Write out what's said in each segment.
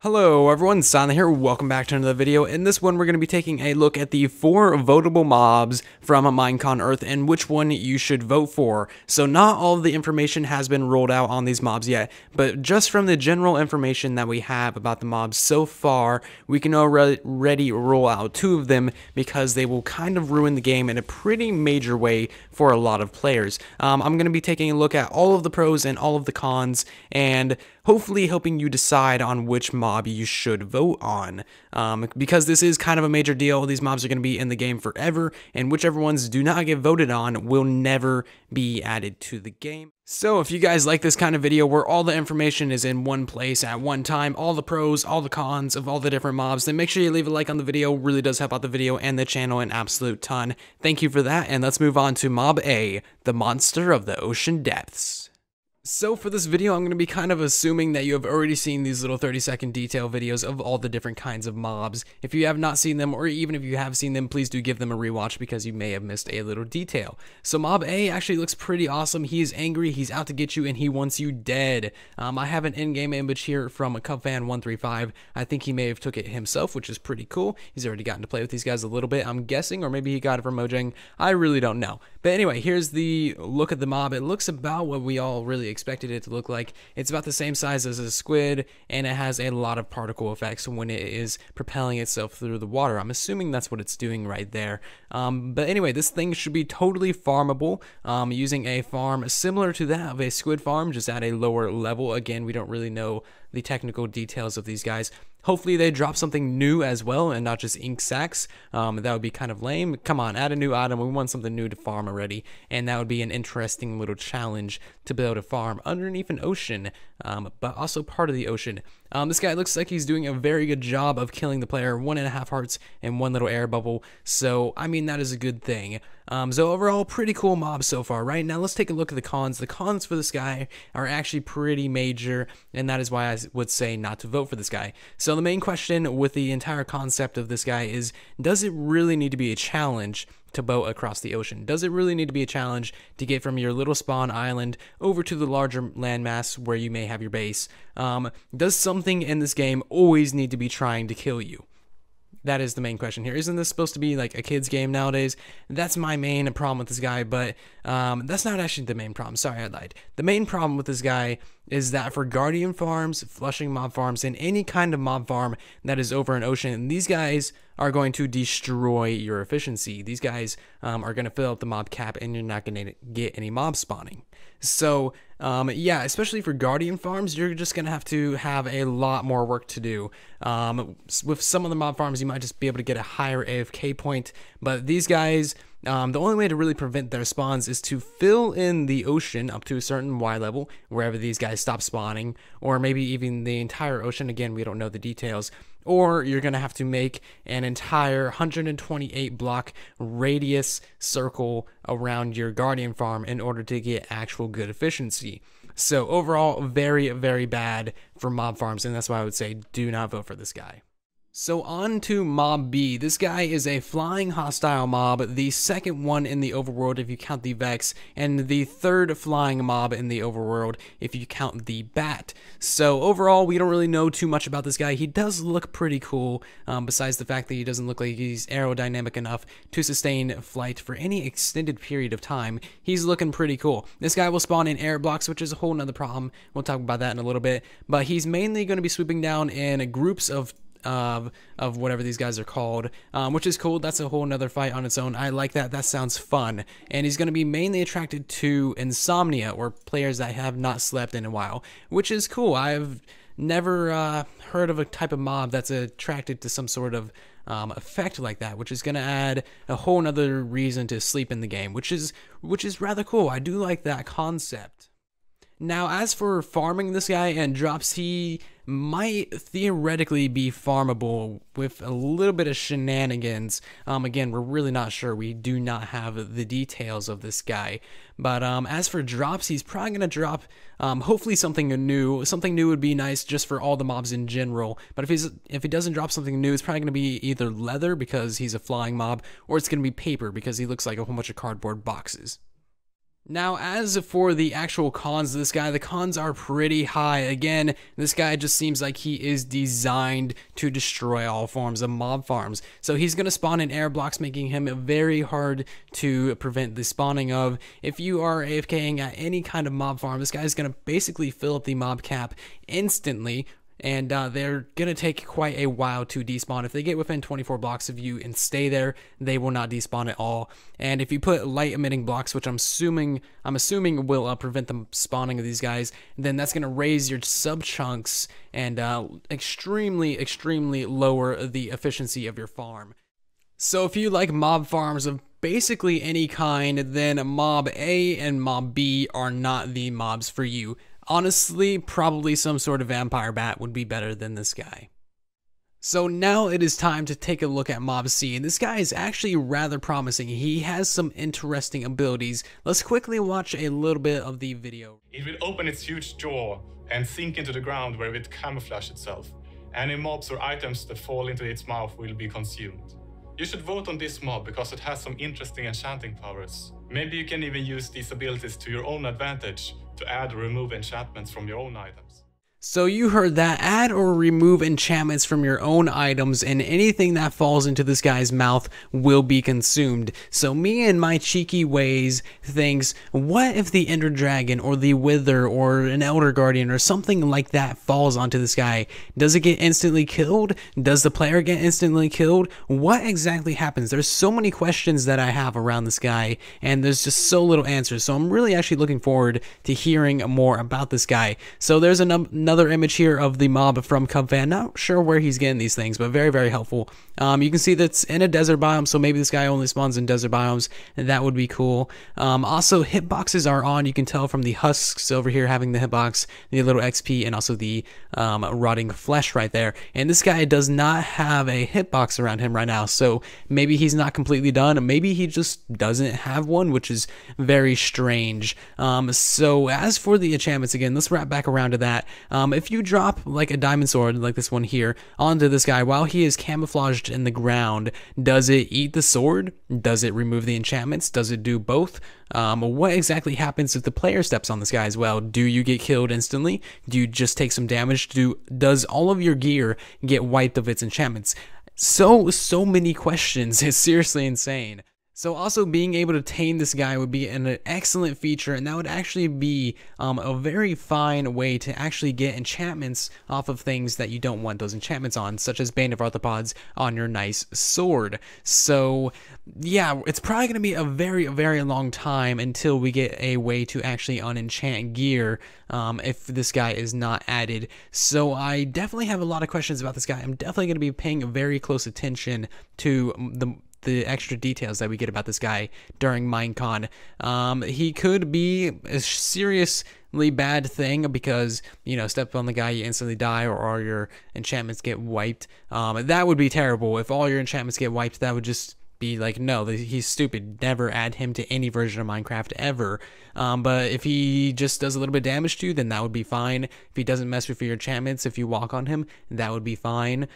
Hello everyone, Sana here, welcome back to another video. In this one we're going to be taking a look at the 4 votable mobs from Minecon Earth and which one you should vote for. So not all of the information has been rolled out on these mobs yet, but just from the general information that we have about the mobs so far, we can already roll out 2 of them because they will kind of ruin the game in a pretty major way for a lot of players. I'm going to be taking a look at all of the pros and all of the cons and hopefully helping you decide on which mob you should vote on. Because this is kind of a major deal, these mobs are going to be in the game forever, and whichever ones do not get voted on will never be added to the game. So if you guys like this kind of video where all the information is in one place at one time, all the pros, all the cons of all the different mobs, then make sure you leave a like on the video. It really does help out the video and the channel an absolute ton. Thank you for that, and let's move on to Mob A, the monster of the ocean depths. So for this video, I'm going to be kind of assuming that you have already seen these little 30-second detail videos of all the different kinds of mobs. If you have not seen them, or even if you have seen them, please do give them a rewatch because you may have missed a little detail. So Mob A actually looks pretty awesome. He is angry, he's out to get you, and he wants you dead. I have an in-game image here from a CubFan135. I think he may have took it himself, which is pretty cool. He's already gotten to play with these guys a little bit, I'm guessing, or maybe he got it from Mojang. I really don't know. But anyway, here's the look at the mob. It looks about what we all really expected it to look like. It's about the same size as a squid, and it has a lot of particle effects when it is propelling itself through the water. I'm assuming that's what it's doing right there. But anyway, this thing should be totally farmable, using a farm similar to that of a squid farm, just at a lower level. Again, we don't really know the technical details of these guys. Hopefully they drop something new as well and not just ink sacks. That would be kind of lame. Come on, add a new item. We want something new to farm already. And that would be an interesting little challenge to build a farm underneath an ocean, but also part of the ocean. This guy looks like he's doing a very good job of killing the player. 1.5 hearts and 1 little air bubble. So, I mean, that is a good thing. So overall, pretty cool mob so far, right? Now let's take a look at the cons. The cons for this guy are actually pretty major, and that is why I would say not to vote for this guy. So the main question with the entire concept of this guy is, does it really need to be a challenge to boat across the ocean? Does it really need to be a challenge to get from your little spawn island over to the larger landmass where you may have your base? Does something in this game always need to be trying to kill you? That is the main question here. Isn't this supposed to be like a kid's game nowadays? That's my main problem with this guy, but that's not actually the main problem. Sorry, I lied. The main problem with this guy is that for guardian farms, flushing mob farms, and any kind of mob farm that is over an ocean, these guys are going to destroy your efficiency. These guys are going to fill up the mob cap, and you're not going to get any mob spawning. So, yeah, especially for guardian farms, you're just going to have a lot more work to do. With some of the mob farms, you might just be able to get a higher AFK point, but these guys, the only way to really prevent their spawns is to fill in the ocean up to a certain Y level, wherever these guys stop spawning, or maybe even the entire ocean. Again, we don't know the details. Or you're going to have to make an entire 128 block radius circle around your guardian farm in order to get actual good efficiency. So overall, very, very bad for mob farms, and that's why I would say do not vote for this guy. So on to Mob B. This guy is a flying hostile mob, the second one in the overworld if you count the Vex, and the third flying mob in the overworld if you count the Bat. So overall, we don't really know too much about this guy. He does look pretty cool, besides the fact that he doesn't look like he's aerodynamic enough to sustain flight for any extended period of time. He's looking pretty cool. This guy will spawn in air blocks, which is a whole nother problem. We'll talk about that in a little bit, but he's mainly going to be swooping down in groups of whatever these guys are called, which is cool. That's a whole nother fight on its own. I like that. That sounds fun. And he's going to be mainly attracted to insomnia, or players that have not slept in a while, which is cool. I've never heard of a type of mob that's attracted to some sort of effect like that, which is going to add a whole nother reason to sleep in the game, which is rather cool. I do like that concept. Now, as for farming this guy and drops, he might theoretically be farmable with a little bit of shenanigans. Again, we're really not sure. We do not have the details of this guy. But as for drops, he's probably going to drop hopefully something new. Something new would be nice just for all the mobs in general. But if he doesn't drop something new, it's probably going to be either leather because he's a flying mob, or it's going to be paper because he looks like a whole bunch of cardboard boxes. Now, as for the actual cons of this guy, the cons are pretty high. Again, this guy just seems like he is designed to destroy all forms of mob farms. So he's going to spawn in air blocks, making him very hard to prevent the spawning of. If you are AFKing at any kind of mob farm, this guy is going to basically fill up the mob cap instantly. And they're going to take quite a while to despawn. If they get within 24 blocks of you and stay there, they will not despawn at all. And if you put light emitting blocks, which I'm assuming will prevent the spawning of these guys, then that's going to raise your sub chunks and extremely lower the efficiency of your farm. So if you like mob farms of basically any kind, then Mob A and Mob B are not the mobs for you. Honestly, probably some sort of vampire bat would be better than this guy. So now it is time to take a look at Mob C, and this guy is actually rather promising. He has some interesting abilities. Let's quickly watch a little bit of the video. It will open its huge jaw and sink into the ground where it will camouflage itself. Any mobs or items that fall into its mouth will be consumed. You should vote on this mob because it has some interesting enchanting powers. Maybe you can even use these abilities to your own advantage to add or remove enchantments from your own items. So you heard that. Add or remove enchantments from your own items, and anything that falls into this guy's mouth will be consumed. So me and my cheeky ways thinks, what if the Ender Dragon or the Wither or an Elder Guardian or something like that falls onto this guy? Does it get instantly killed? Does the player get instantly killed? What exactly happens? There's so many questions that I have around this guy, and there's just so little answers. So I'm really actually looking forward to hearing more about this guy. So there's another image here of the mob from Cubfan. Not sure where he's getting these things, but very helpful. You can see that's in a desert biome, so maybe this guy only spawns in desert biomes, and that would be cool. Also, hitboxes are on. You can tell from the husks over here having the hitbox, the little XP, and also the rotting flesh right there. And this guy does not have a hitbox around him right now, so maybe he's not completely done. Maybe he just doesn't have one, which is very strange. So as for the enchantments, again, let's wrap back around to that. If you drop like a diamond sword, like this one here, onto this guy while he is camouflaged in the ground, does it eat the sword? Does it remove the enchantments? Does it do both? What exactly happens if the player steps on this guy as well? Do you get killed instantly? Do you just take some damage? Does all of your gear get wiped of its enchantments? So many questions. It's seriously insane. So also being able to tame this guy would be an excellent feature, and that would actually be a very fine way to actually get enchantments off of things that you don't want those enchantments on, such as Bane of Arthropods on your nice sword. So yeah, it's probably going to be a very long time until we get a way to actually unenchant gear if this guy is not added. So I definitely have a lot of questions about this guy. I'm definitely going to be paying very close attention to the extra details that we get about this guy during Minecon. He could be a seriously bad thing because, you know, step on the guy, you instantly die, or all your enchantments get wiped. That would be terrible. If all your enchantments get wiped, that would just be like, no, he's stupid. Never add him to any version of Minecraft ever. But if he just does a little bit of damage to you, then that would be fine. If he doesn't mess with your enchantments, if you walk on him, that would be fine.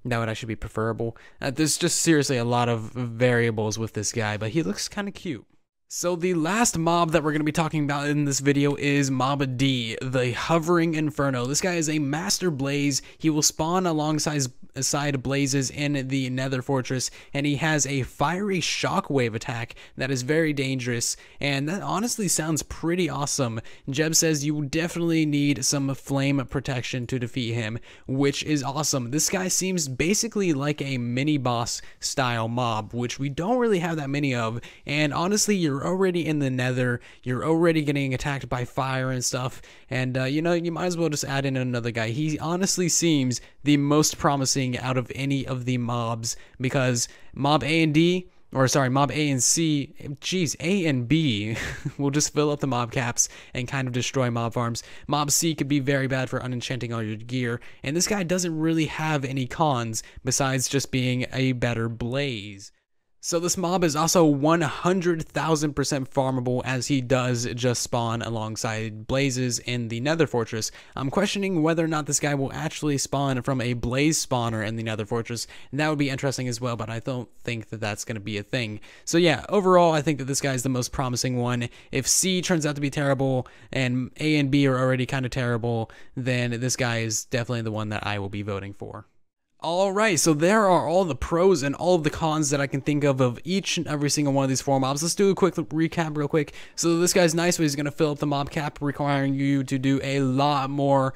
That would actually be preferable. There's just seriously a lot of variables with this guy, but he looks kind of cute. So the last mob that we're going to be talking about in this video is Mob D, the Hovering Inferno. This guy is a Master Blaze. He will spawn alongside blazes in the Nether Fortress, and he has a fiery shockwave attack that is very dangerous, and that honestly sounds pretty awesome. Jeb says you definitely need some flame protection to defeat him, which is awesome. This guy seems basically like a mini boss style mob, which we don't really have that many of, and honestly, you're already in the Nether, you're already getting attacked by fire and stuff, and you know, you might as well just add in another guy. He honestly seems the most promising out of any of the mobs, because Mob A and D, or sorry, Mob A and C, geez, A and B will just fill up the mob caps and kind of destroy mob farms. Mob C could be very bad for unenchanting all your gear, and this guy doesn't really have any cons besides just being a better blaze. So this mob is also 100,000% farmable, as he does just spawn alongside blazes in the Nether Fortress. I'm questioning whether or not this guy will actually spawn from a blaze spawner in the Nether Fortress, and that would be interesting as well, but I don't think that that's going to be a thing. So yeah, overall, I think that this guy is the most promising one. If C turns out to be terrible and A and B are already kind of terrible, then this guy is definitely the one that I will be voting for. Alright, so there are all the pros and all of the cons that I can think of each and every single one of these 4 mobs. Let's do a quick recap real quick. So this guy's nice, but he's going to fill up the mob cap, requiring you to do a lot more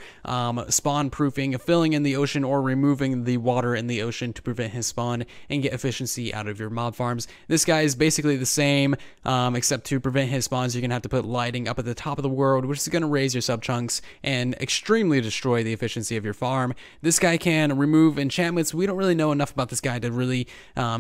spawn proofing, filling in the ocean or removing the water in the ocean to prevent his spawn and get efficiency out of your mob farms. This guy is basically the same, except to prevent his spawns, you're going to have to put lighting up at the top of the world, which is going to raise your sub chunks and extremely destroy the efficiency of your farm. This guy can remove enchantments. We don't really know enough about this guy to really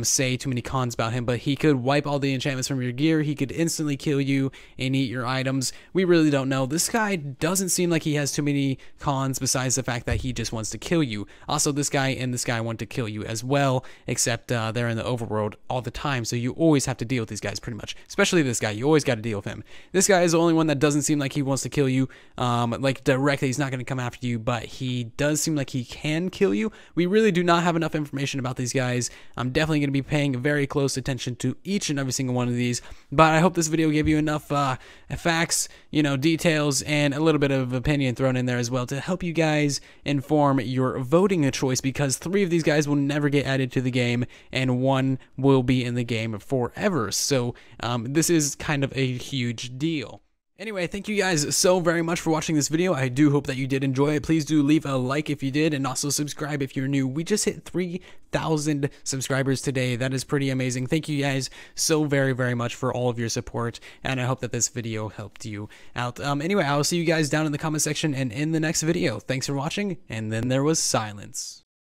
say too many cons about him, but he could wipe all the enchantments from your gear. He could instantly kill you and eat your items. We really don't know. This guy doesn't seem like he has too many cons besides the fact that he just wants to kill you. Also, this guy and this guy want to kill you as well, except they're in the overworld all the time, so you always have to deal with these guys pretty much. Especially this guy. You always got to deal with him. This guy is the only one that doesn't seem like he wants to kill you like directly. He's not going to come after you, but he does seem like he can kill you. We really do not have enough information about these guys. I'm definitely going to be paying very close attention to each and every single one of these, but I hope this video gave you enough facts, details, and a little bit of opinion thrown in there as well to help you guys inform your voting choice, because 3 of these guys will never get added to the game and 1 will be in the game forever. So this is kind of a huge deal. Anyway, thank you guys so very much for watching this video. I do hope that you did enjoy it. Please do leave a like if you did, and also subscribe if you're new. We just hit 3,000 subscribers today. That is pretty amazing. Thank you guys so very, very much for all of your support, and I hope that this video helped you out. Anyway, I'll see you guys down in the comment section and in the next video. Thanks for watching, and then there was silence.